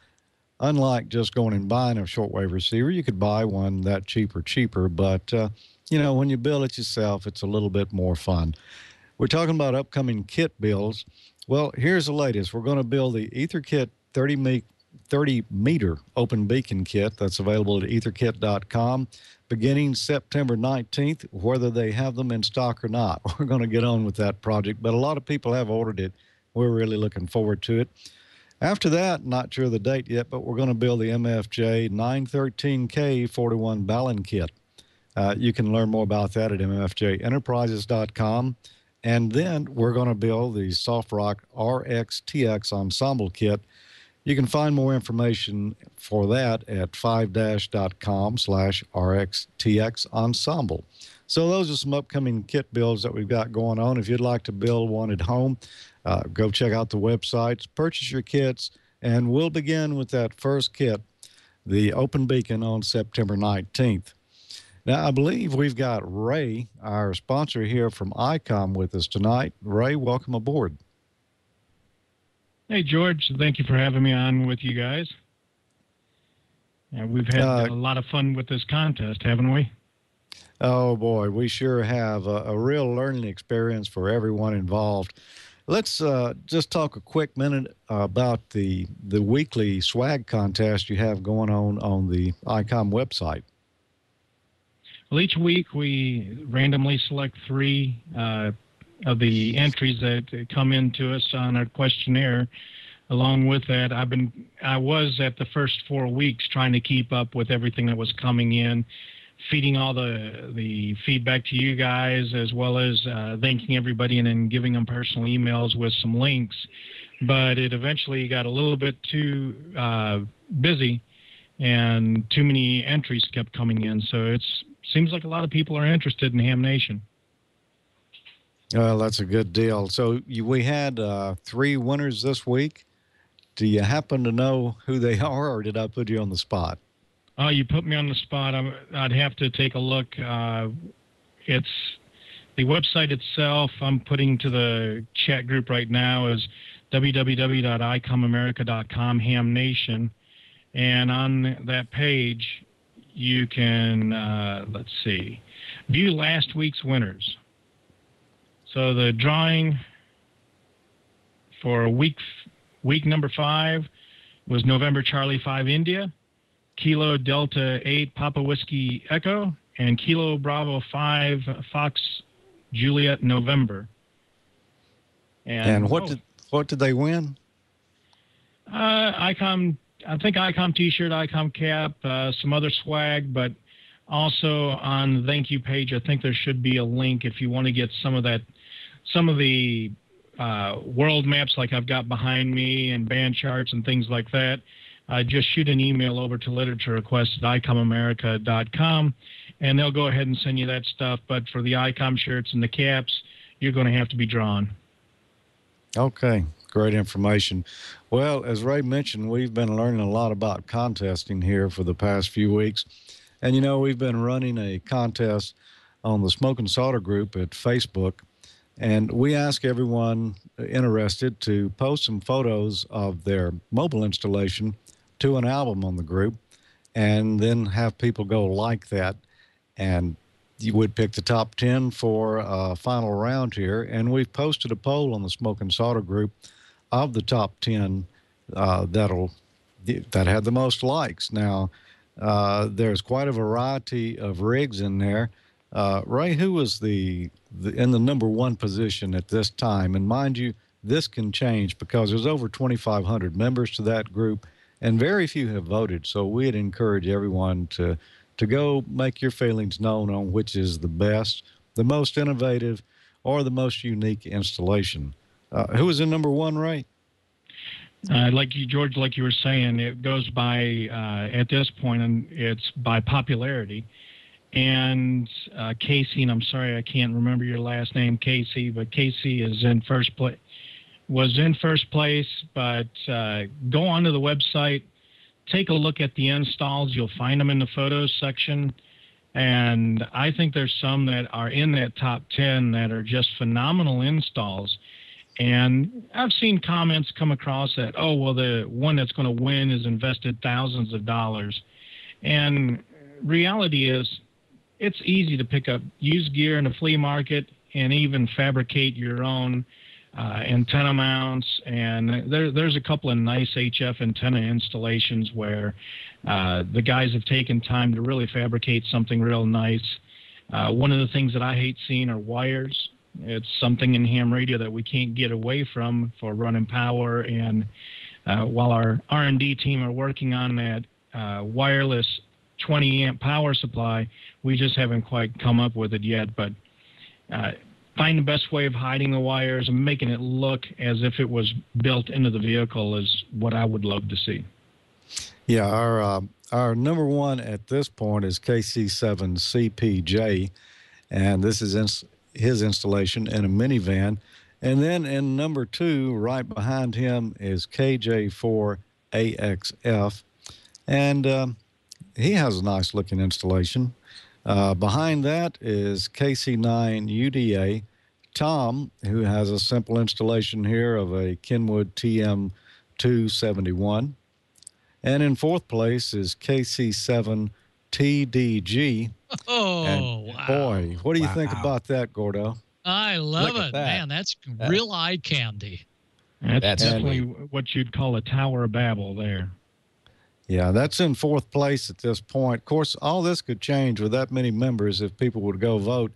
Unlike just going and buying a shortwave receiver, you could buy one that cheaper, but you know, when you build it yourself, it's a little bit more fun. We're talking about upcoming kit builds. Well, here's the latest. We're going to build the EtherKit 30-meter open beacon kit that's available at etherkit.com. beginning September 19th, whether they have them in stock or not. We're going to get on with that project, but a lot of people have ordered it. We're really looking forward to it. After that, not sure the date yet, but we're going to build the MFJ 913K 41 Ballon kit. You can learn more about that at mfjenterprises.com. And then we're going to build the Soft Rock RX-TX Ensemble Kit. You can find more information for that at 5-com/RXTX Ensemble. So those are some upcoming kit builds that we've got going on. If you'd like to build one at home, go check out the websites, purchase your kits, and we'll begin with that first kit, the Open Beacon, on September 19th. Now, I believe we've got Ray, our sponsor here from Icom, with us tonight. Ray, welcome aboard. Hey, George. Thank you for having me on with you guys. We've had a lot of fun with this contest, haven't we? Oh, boy, we sure have. A real learning experience for everyone involved. Let's just talk a quick minute about the weekly swag contest you have going on the Icom website. Well, each week we randomly select 3 of the entries that come into us on our questionnaire. Along with that, I was at the first 4 weeks trying to keep up with everything that was coming in, feeding all the feedback to you guys, as well as thanking everybody and then giving them personal emails with some links. But it eventually got a little bit too busy, and too many entries kept coming in. So it seems like a lot of people are interested in Ham Nation. Well, that's a good deal. So we had 3 winners this week. Do you happen to know who they are, or did I put you on the spot? Oh, you put me on the spot. I'd have to take a look. It's the website itself. I'm putting to the chat group right now is www.icomamerica.com, Ham Nation. And on that page, you can, let's see, view last week's winners. So the drawing for week number 5 was November Charlie 5 India, Kilo Delta 8 Papa Whiskey Echo, and Kilo Bravo 5 Fox Juliet November. And what did they win? Icom, I think Icom T-shirt, Icom cap, some other swag, but also on the thank you page, I think there should be a link if you want to get some of the world maps like I've got behind me and band charts and things like that. Just shoot an email over to literature@icomamerica.com, and they'll go ahead and send you that stuff. But for the Icom shirts and the caps, you're going to have to be drawn. Okay, great information. Well, as Ray mentioned, we've been learning a lot about contesting here for the past few weeks. And, you know, we've been running a contest on the Smoke and Solder group at Facebook. And we ask everyone interested to post some photos of their mobile installation to an album on the group, and then have people go like that. And you would pick the top 10 for a final round here. And we've posted a poll on the Smoke and Solder group of the top 10 that had the most likes. Now, there's quite a variety of rigs in there. Ray, who was in the number 1 position at this time? And mind you, this can change because there's over 2,500 members to that group, and very few have voted. So we'd encourage everyone to go make your feelings known on which is the best, the most innovative, or the most unique installation. Who was in number 1, Ray? Like you, George, like you were saying, it goes by, at this point, and it's by popularity. And Casey, and I'm sorry I can't remember your last name, Casey, but Casey is in first place. Was in first place, but go onto the website, take a look at the installs. You'll find them in the photos section, and I think there's some that are in that top 10 that are just phenomenal installs. And I've seen comments come across that, oh, well, the one that's going to win is invested thousands of dollars. And reality is, it's easy to pick up used gear in the flea market and even fabricate your own antenna mounts. And there's a couple of nice HF antenna installations where the guys have taken time to really fabricate something real nice. One of the things that I hate seeing are wires. It's something in ham radio that we can't get away from for running power. And while our R&D team are working on that wireless 20 amp power supply, we just haven't quite come up with it yet. But find the best way of hiding the wires and making it look as if it was built into the vehicle is what I would love to see. Yeah, our number one at this point is KC7CPJ, and this is his installation in a minivan. And then in number two, right behind him, is KJ4AXF, and he has a nice looking installation. Behind that is KC9UDA, Tom, who has a simple installation here of a Kenwood TM271. And in fourth place is KC7TDG. Oh, and wow. Boy, what do you think about that, Gordo? I love it. that. Man, that's real eye candy. That's definitely what you'd call a Tower of Babel there. Yeah, that's in fourth place at this point. Of course, all this could change with that many members if people would go vote.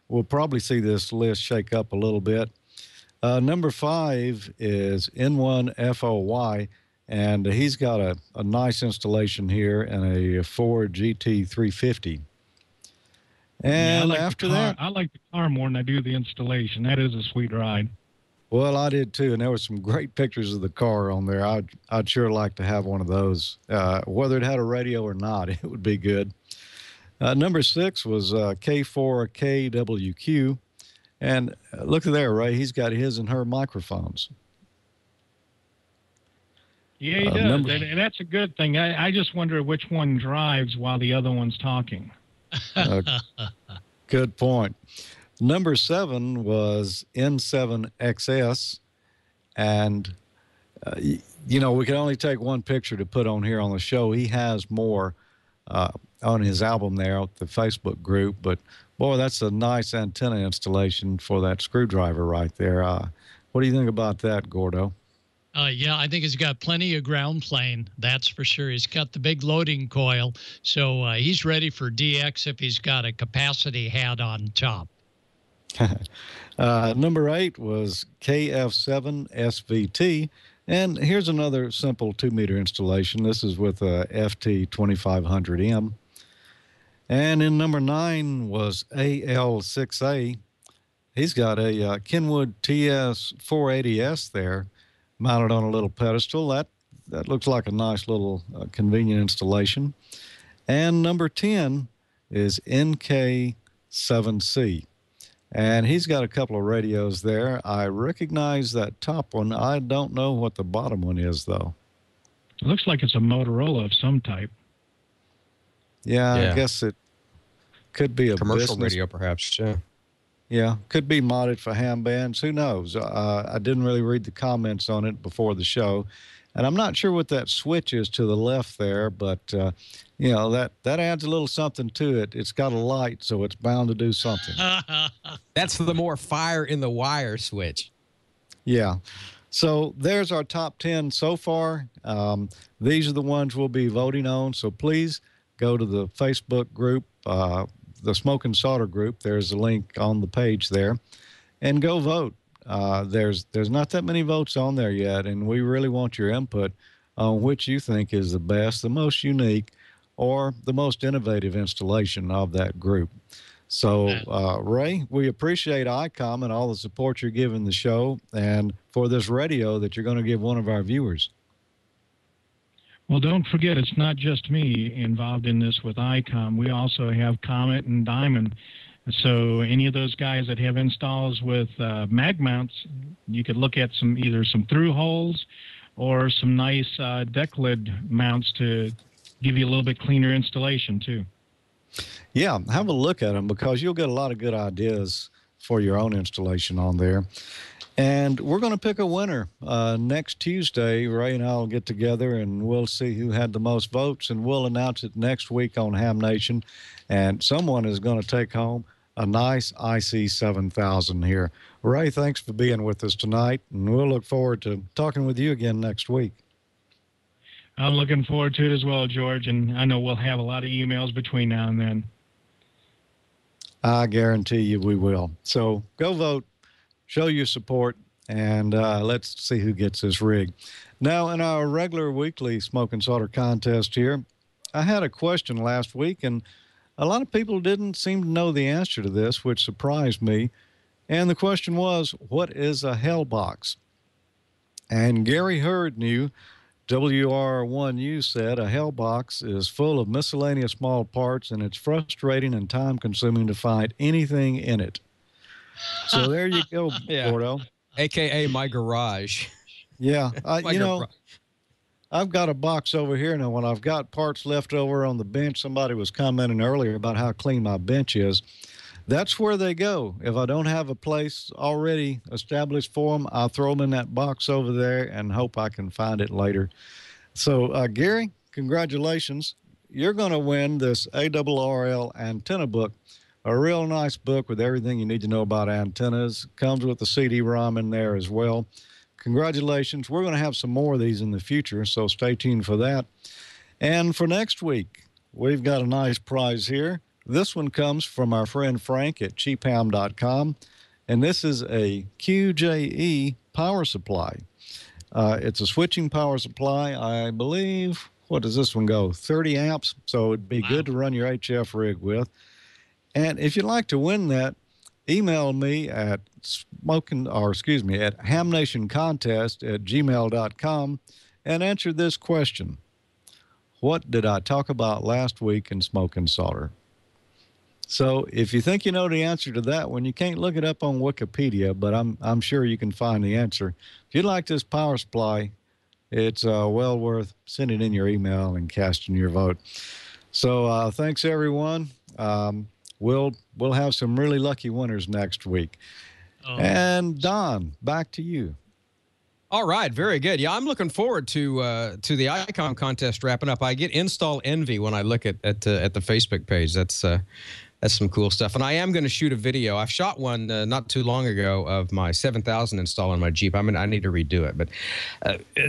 We'll probably see this list shake up a little bit. Number 5 is N1FOY, and he's got a nice installation here in a Ford GT350. And yeah, after that, I like the car more than I do the installation. That is a sweet ride. Well, I did too, and there were some great pictures of the car on there. I'd sure like to have one of those. Whether it had a radio or not, it would be good. Number 6 was K4KWQ, and look at there, Ray. He's got his and her microphones. Yeah, he does, and that's a good thing. I just wonder which one drives while the other one's talking. Good point. Number 7 was N7XS, and, you know, we can only take one picture to put on here on the show. He has more on his album there, the Facebook group, but, boy, that's a nice antenna installation for that screwdriver right there. What do you think about that, Gordo? Yeah, I think he's got plenty of ground plane. That's for sure. He's got the big loading coil, so he's ready for DX if he's got a capacity hat on top. Number 8 was KF7SVT, and here's another simple 2-meter installation. This is with a FT2500M. And in number 9 was AL6A. He's got a Kenwood TS480S there, mounted on a little pedestal. That looks like a nice little convenient installation. And number 10 is NK7C. And he's got a couple of radios there. I recognize that top one. I don't know what the bottom one is, though. It looks like it's a Motorola of some type. Yeah. I guess it could be a commercial business radio, perhaps. Yeah. Yeah, could be modded for ham bands. Who knows? I didn't really read the comments on it before the show, and I'm not sure what that switch is to the left there, but you know, that adds a little something to it. It's got a light, so it's bound to do something. That's the more fire in the wire switch. Yeah. So there's our top 10 so far. These are the ones we'll be voting on, so please go to the Facebook group, the Smoke and Solder group. There's a link on the page there, and go vote. There's not that many votes on there yet, and we really want your input on which you think is the best, the most unique, or the most innovative installation of that group. So, Ray, we appreciate Icom and all the support you're giving the show, and for this radio that you're going to give one of our viewers. Well, don't forget, it's not just me involved in this with Icom. We also have Comet and Diamond. So any of those guys that have installs with mag mounts, you could look at either some through holes or some nice deck lid mounts to give you a little bit cleaner installation, too. Yeah, have a look at them, because you'll get a lot of good ideas for your own installation on there. And we're going to pick a winner next Tuesday. Ray and I will get together, and we'll see who had the most votes, and we'll announce it next week on Ham Nation. And someone is going to take home a nice IC7000 here. Ray, thanks for being with us tonight, and we'll look forward to talking with you again next week. I'm looking forward to it as well, George, and I know we'll have a lot of emails between now and then. I guarantee you we will. So go vote. Show your support, and let's see who gets this rig. Now, in our regular weekly Smoke and Solder contest here, I had a question last week, and a lot of people didn't seem to know the answer to this, which surprised me. And the question was, what is a hell box? And Gary Hurd knew, WR1U said, a hell box is full of miscellaneous small parts, and it's frustrating and time-consuming to find anything in it. So there you go, Gordo. AKA my garage. Yeah, My garage. I've got a box over here now. When I've got parts left over on the bench, somebody was commenting earlier about how clean my bench is. That's where they go. If I don't have a place already established for them, I'll throw them in that box over there and hope I can find it later. So, Gary, congratulations. You're going to win this ARRL antenna book, a real nice book with everything you need to know about antennas. Comes with the CD-ROM in there as well. Congratulations. We're going to have some more of these in the future, so stay tuned for that. And for next week, we've got a nice prize here. This one comes from our friend Frank at cheapham.com, and this is a QJE power supply. It's a switching power supply. I believe, what does this one go? 30 amps, so it'd be good to run your HF rig with. And if you'd like to win that, email me at hamnationcontest@gmail.com and answer this question. What did I talk about last week in Smoking Solder? So if you think you know the answer to that one, you can't look it up on Wikipedia, but I'm sure you can find the answer. If you'd like this power supply, it's well worth sending in your email and casting your vote. So thanks, everyone. We'll have some really lucky winners next week. Oh. And Don, back to you. All right, very good. Yeah, I'm looking forward to the Icom contest wrapping up. I get install envy when I look at the Facebook page. That's some cool stuff. And I am going to shoot a video. I've shot one not too long ago of my 7000 install on my Jeep. I need to redo it. But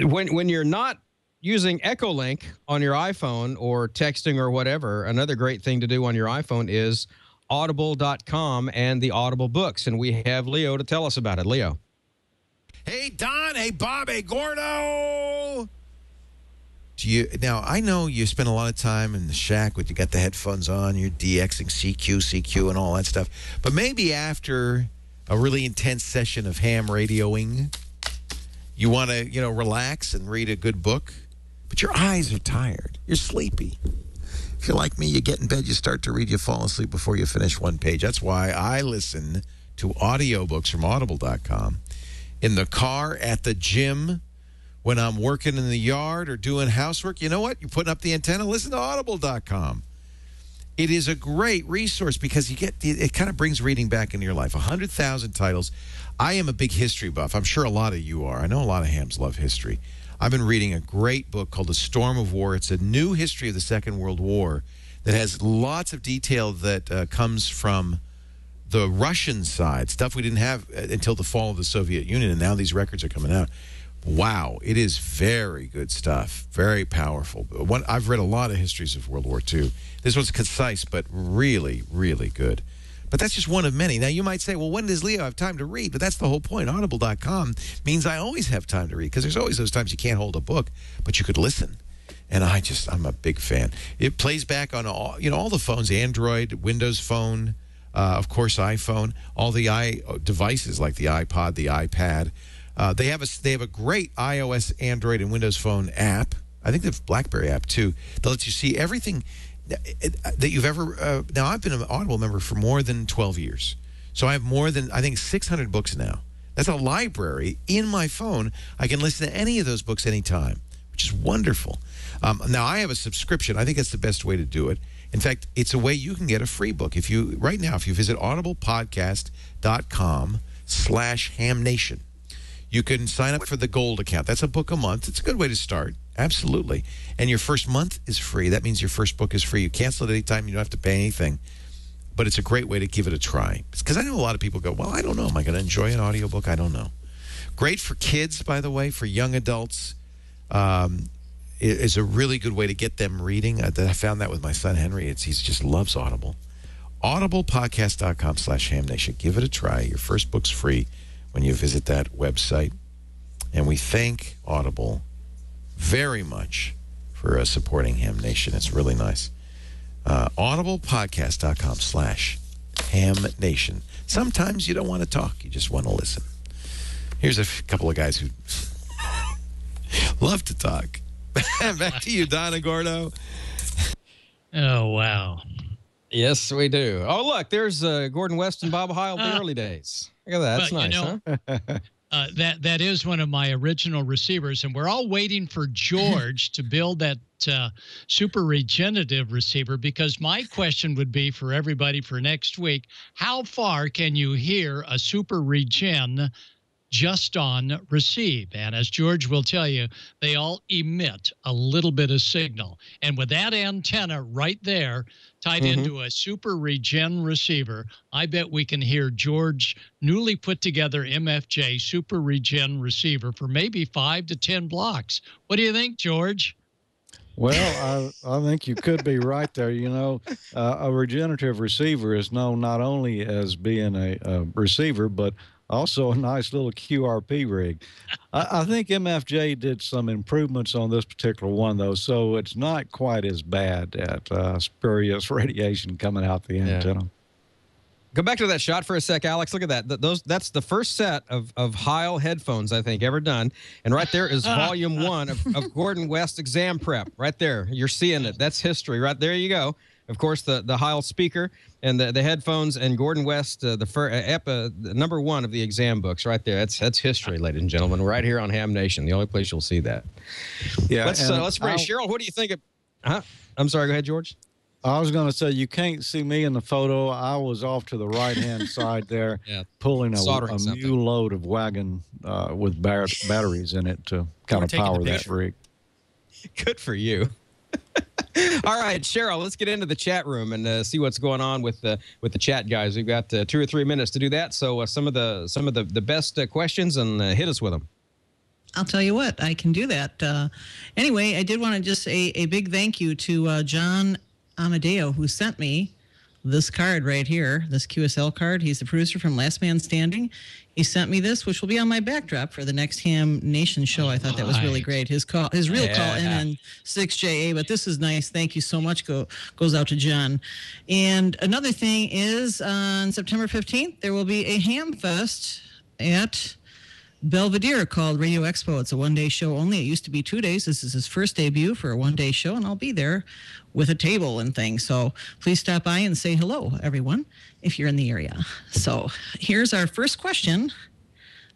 when you're not using Echolink on your iPhone or texting or whatever, another great thing to do on your iPhone is audible.com and the Audible books. And we have Leo to tell us about it. Leo. Hey, Don. Hey, Bob. Hey, Gordo. Now, I know you spend a lot of time in the shack with you got the headphones on, you're DXing CQ, and all that stuff. But maybe after a really intense session of ham radioing, you want to, relax and read a good book, but your eyes are tired. You're sleepy. If you're like me, you get in bed, you start to read, you fall asleep before you finish one page. That's why I listen to audiobooks from audible.com in the car, at the gym, when I'm working in the yard or doing housework. You know what? You're putting up the antenna, listen to audible.com. It is a great resource because it kind of brings reading back into your life. 100,000 titles. I am a big history buff. I'm sure a lot of you are. I know a lot of hams love history. I've been reading a great book called The Storm of War. It's a new history of the Second World War that has lots of detail that comes from the Russian side, stuff we didn't have until the fall of the Soviet Union, and now these records are coming out. Wow, it is very good stuff, very powerful. I've read a lot of histories of World War II. This one's concise, but really, really good. But that's just one of many. Now, you might say, well, when does Leo have time to read? But that's the whole point. Audible.com means I always have time to read, because there's always those times you can't hold a book, but you could listen. And I'm a big fan. It plays back on all the phones, Android, Windows Phone, of course, iPhone, all the devices like the iPod, the iPad. They have a great iOS, Android, and Windows Phone app. I think they have a BlackBerry app too. That lets you see everything that you've ever. Now, I've been an Audible member for more than 12 years, so I have more than 600 books now. That's a library in my phone. I can listen to any of those books anytime, which is wonderful. Now, I have a subscription. I think that's the best way to do it. In fact, it's a way you can get a free book. If you visit audiblepodcast.com/hamnation. You can sign up for the Gold account. That's a book a month. It's a good way to start. Absolutely. And your first month is free. That means your first book is free. You cancel it any time. You don't have to pay anything. But it's a great way to give it a try. Because I know a lot of people go, well, I don't know. Am I going to enjoy an audiobook? I don't know. Great for kids, by the way, for young adults. It is a really good way to get them reading. I found that with my son, Henry. He just loves Audible. audiblepodcast.com/hamnation. Give it a try. Your first book's free when you visit that website. And we thank Audible very much for supporting Ham Nation. It's really nice. Audiblepodcast.com/ Ham Nation. Sometimes you don't want to talk. You just want to listen. Here's a couple of guys who love to talk. Back to you, Don and Gordo. Oh, wow. Yes, we do. Oh, look, there's Gordon West and Bob Heil, the early days. Look at that. That's nice, huh? That is one of my original receivers, and we're all waiting for George to build that super regenerative receiver, because my question would be for everybody for next week, how far can you hear a super regen just on receive? And as George will tell you, they all emit a little bit of signal. And with that antenna right there tied into a super regen receiver, I bet we can hear George newly put together MFJ super regen receiver for maybe 5 to 10 blocks. What do you think, George? Well, I think you could be right there. You know, a regenerative receiver is known not only as being a receiver, but also a nice little QRP rig. I think MFJ did some improvements on this particular one, though, so it's not quite as bad at spurious radiation coming out the antenna. Go back to that shot for a sec, Alex. Look at that. That's the first set of Heil headphones, I think, ever done. And right there is volume 1 of Gordon West exam prep. Right there. You're seeing it. That's history. Right there you go. Of course, the Heil speaker and the headphones and Gordon West, the number 1 of the exam books right there. That's history, ladies and gentlemen. Right here on Ham Nation, the only place you'll see that. Yeah. Let's bring Cheryl. What do you think of? I'm sorry. Go ahead, George. I was going to say, you can't see me in the photo. I was off to the right-hand side there, pulling a mule load of wagon with batteries in it to kind of power that rig. Good for you. All right, Cheryl, let's get into the chat room and see what's going on with the chat guys. We've got 2 or 3 minutes to do that. So some of the best questions, and hit us with them. I'll tell you what, I can do that. Anyway, I did want to just say a big thank you to John Amadeo, who sent me this card right here, this QSL card. He's the producer from Last Man Standing. He sent me this, which will be on my backdrop for the next Ham Nation show. I thought that was really great. His real call in on 6JA, but this is nice. Thank you so much. Goes out to John. And another thing is, on September 15th, there will be a Ham Fest at Belvedere called Radio Expo. It's a one-day show only. It used to be 2 days. This is his first debut for a one-day show, and I'll be there with a table and things. So please stop by and say hello, everyone, if you're in the area. So here's our first question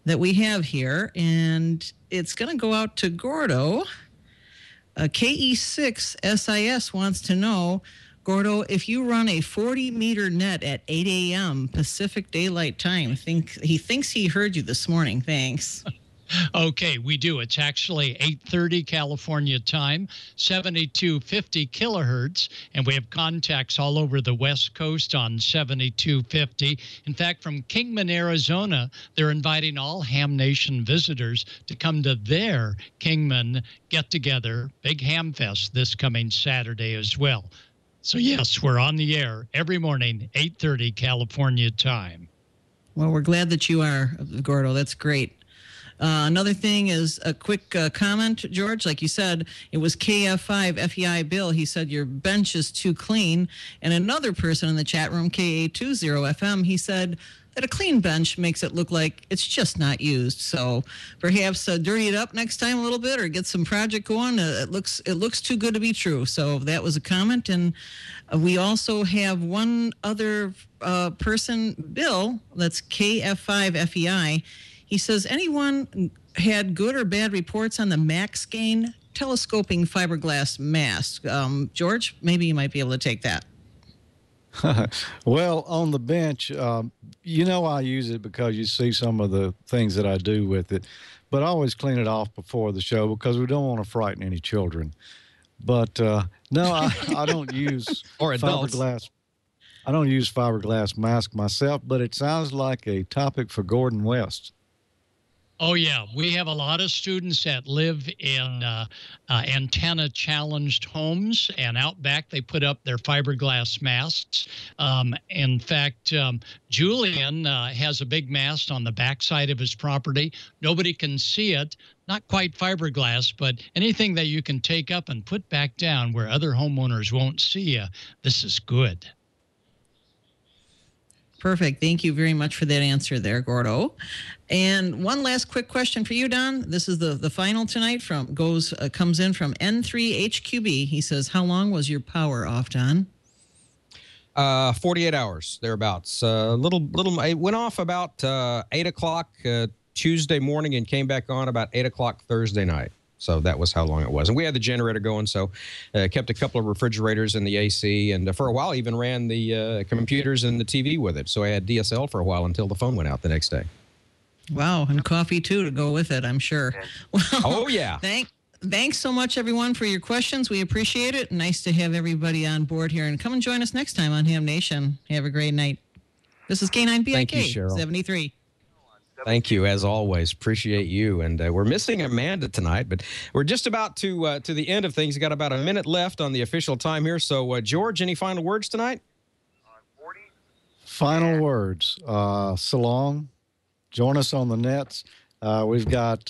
that we have here, and it's going to go out to Gordo. KE6SIS wants to know, Gordo, if you run a 40-meter net at 8 a.m. Pacific Daylight Time, he thinks he heard you this morning. Thanks. Okay, we do. It's actually 8:30 California time, 7250 kilohertz, and we have contacts all over the West Coast on 7250. In fact, from Kingman, Arizona, they're inviting all Ham Nation visitors to come to their Kingman get-together, Big Ham Fest, this coming Saturday as well. So, yes, we're on the air every morning, 8:30 California time. Well, we're glad that you are, Gordo. That's great. Another thing is a quick comment, George. Like you said, it was KF5 FEI Bill. He said your bench is too clean. And another person in the chat room, KA20FM, he said that a clean bench makes it look like it's just not used. So perhaps dirty it up next time a little bit or get some project going. It looks too good to be true. So that was a comment. And we also have one other person, Bill, that's KF5 FEI. He says, anyone had good or bad reports on the max gain telescoping fiberglass mask? George, maybe you might be able to take that. Well, on the bench, you know I use it because you see some of the things that I do with it. But I always clean it off before the show because we don't want to frighten any children. But no, I don't use or adults. Fiberglass. I don't use fiberglass mask myself, but it sounds like a topic for Gordon West. Oh, yeah. We have a lot of students that live in antenna-challenged homes, and out back they put up their fiberglass masts. In fact, Julian has a big mast on the backside of his property. Nobody can see it. Not quite fiberglass, but anything that you can take up and put back down where other homeowners won't see you, this is good. Perfect. Thank you very much for that answer there, Gordo. And one last quick question for you, Don. This is the final tonight comes in from N3HQB. He says, how long was your power off, Don? 48 hours, thereabouts. It went off about 8 o'clock Tuesday morning and came back on about 8 o'clock Thursday night. So that was how long it was. And we had the generator going, so kept a couple of refrigerators in the AC, and for a while even ran the computers and the TV with it. So I had DSL for a while until the phone went out the next day. Wow, and coffee too to go with it, I'm sure. Well, oh, yeah. Thanks so much, everyone, for your questions. We appreciate it. Nice to have everybody on board here. And come and join us next time on Ham Nation. Have a great night. This is K9BIK Thank you, Cheryl. 73. Thank you, as always. Appreciate you. And we're missing Amanda tonight, but we're just about to the end of things. We've got about a minute left on the official time here. So, George, any final words tonight? Final words. So long. Join us on the nets. We've got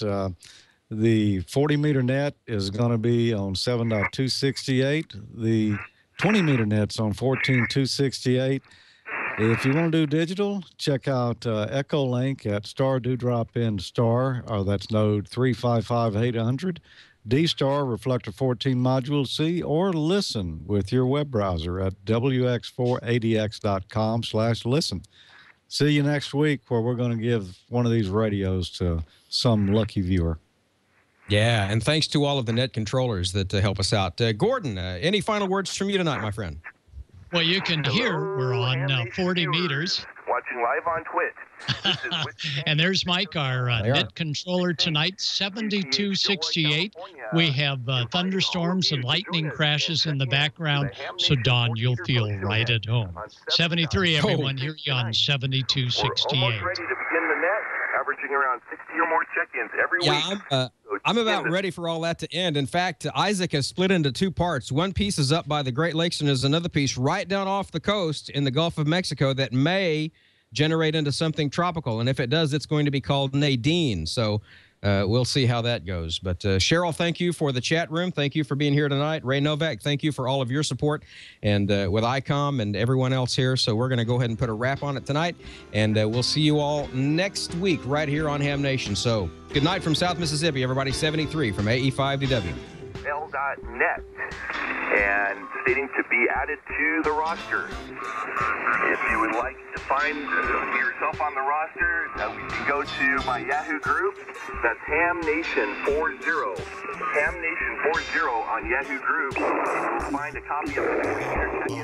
the 40-meter net is going to be on 7.268. The 20-meter net's on 14.268. If you want to do digital, check out Echolink at star dewdrop in star, or that's node 355800, D-Star Reflector 14 Module C, or listen with your web browser at wx4adx.com/listen. See you next week, where we're going to give one of these radios to some lucky viewer. Yeah, and thanks to all of the net controllers that help us out. Gordon, any final words from you tonight, my friend? Well, you can hear we're on 40 meters. Watching live on TWiT. And there's Mike, our net controller tonight, 7268. We have thunderstorms and lightning crashes in the background. So, Don, you'll feel right at home. 73, everyone. Here you on 7268. We're almost ready to begin the net, averaging around 60 or more check-ins every week. I'm about ready for all that to end. In fact, Isaac has split into two parts. One piece is up by the Great Lakes, and there's another piece right down off the coast in the Gulf of Mexico that may generate into something tropical. And if it does, it's going to be called Nadine. So we'll see how that goes. But Cheryl, thank you for the chat room. Thank you for being here tonight. Ray Novak, thank you for all of your support, and with Icom and everyone else here. So we're going to go ahead and put a wrap on it tonight, and we'll see you all next week right here on Ham Nation. So good night from South Mississippi, everybody. 73 from AE5DW. L.net and stating to be added to the roster. If you would like to find yourself on the roster, you can go to my Yahoo group. That's Ham Nation 40. Ham Nation 40 on Yahoo group. You will find a copy of the